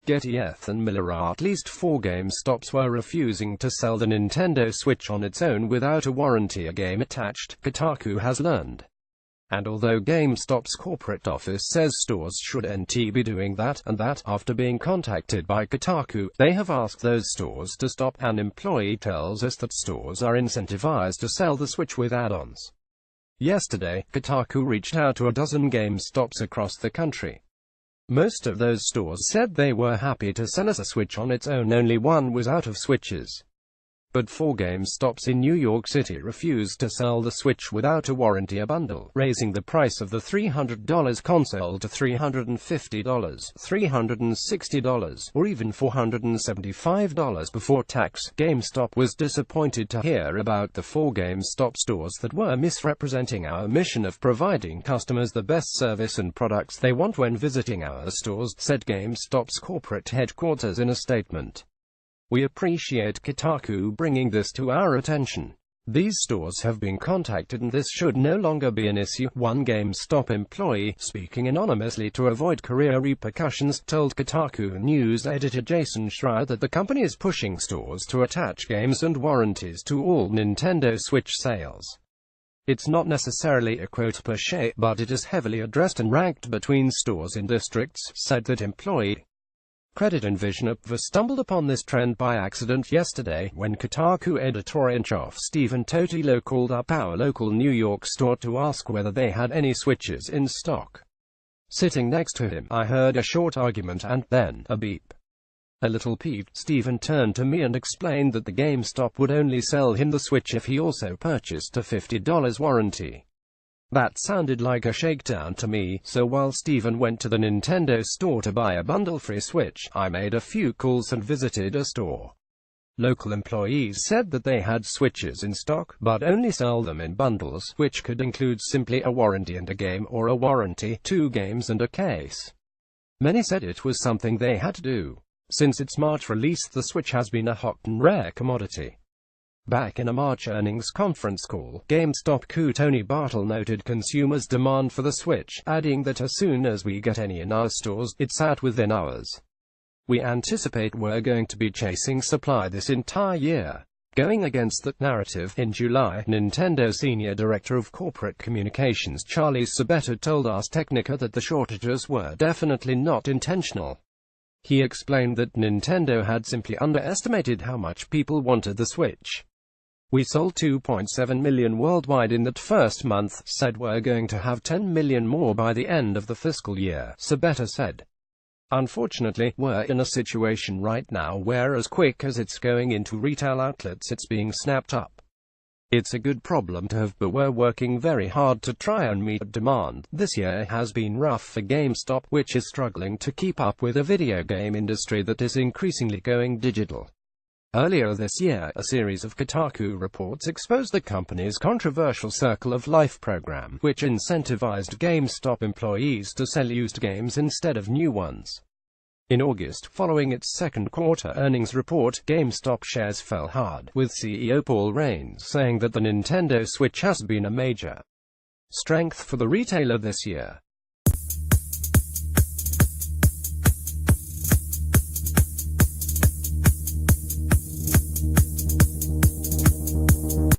Getty and Miller. At least 4 GameStops were refusing to sell the Nintendo Switch on its own without a warranty or game attached, Kotaku has learned. And although GameStop's corporate office says stores shouldn't be doing that and that, after being contacted by Kotaku, they have asked those stores to stop. An employee tells us that stores are incentivized to sell the Switch with add-ons. Yesterday, Kotaku reached out to a dozen GameStops across the country. Most of those stores said they were happy to sell us a Switch on its own. Only one was out of Switches. But 4 GameStops in New York City refused to sell the Switch without a warranty or bundle, raising the price of the $300 console to $350, $360, or even $475 before tax. GameStop was disappointed to hear about the 4 GameStop stores that were misrepresenting our mission of providing customers the best service and products they want when visiting our stores, said GameStop's corporate headquarters in a statement. We appreciate Kotaku bringing this to our attention. These stores have been contacted and this should no longer be an issue, one GameStop employee, speaking anonymously to avoid career repercussions, told Kotaku News editor Jason Schreier that the company is pushing stores to attach games and warranties to all Nintendo Switch sales. It's not necessarily a quote per se, but it is heavily addressed and ranked between stores in districts, said that employee. Credit Envision stumbled upon this trend by accident yesterday, when Kotaku editor-in-chief Stephen Totilo called up our local New York store to ask whether they had any Switches in stock. Sitting next to him, I heard a short argument and then a beep. A little peeved, Stephen turned to me and explained that the GameStop would only sell him the Switch if he also purchased a $50 warranty. That sounded like a shakedown to me, so while Stephen went to the Nintendo store to buy a bundle-free Switch, I made a few calls and visited a store. Local employees said that they had Switches in stock, but only sell them in bundles, which could include simply a warranty and a game, or a warranty, 2 games and a case. Many said it was something they had to do. Since its March release, the Switch has been a hot and rare commodity. Back in a March earnings conference call, GameStop CEO Tony Bartle noted consumers' demand for the Switch, adding that as soon as we get any in our stores, it's out within hours. We anticipate we're going to be chasing supply this entire year. Going against that narrative, in July, Nintendo Senior Director of Corporate Communications Charlie Sabetta told Ars Technica that the shortages were definitely not intentional. He explained that Nintendo had simply underestimated how much people wanted the Switch. We sold 2.7 million worldwide in that first month, said we're going to have 10 million more by the end of the fiscal year, Sabetta said. Unfortunately, we're in a situation right now where as quick as it's going into retail outlets it's being snapped up. It's a good problem to have, but we're working very hard to try and meet demand. This year has been rough for GameStop, which is struggling to keep up with a video game industry that is increasingly going digital. Earlier this year, a series of Kotaku reports exposed the company's controversial Circle of Life program, which incentivized GameStop employees to sell used games instead of new ones. In August, following its second quarter earnings report, GameStop shares fell hard, with CEO Paul Raines saying that the Nintendo Switch has been a major strength for the retailer this year.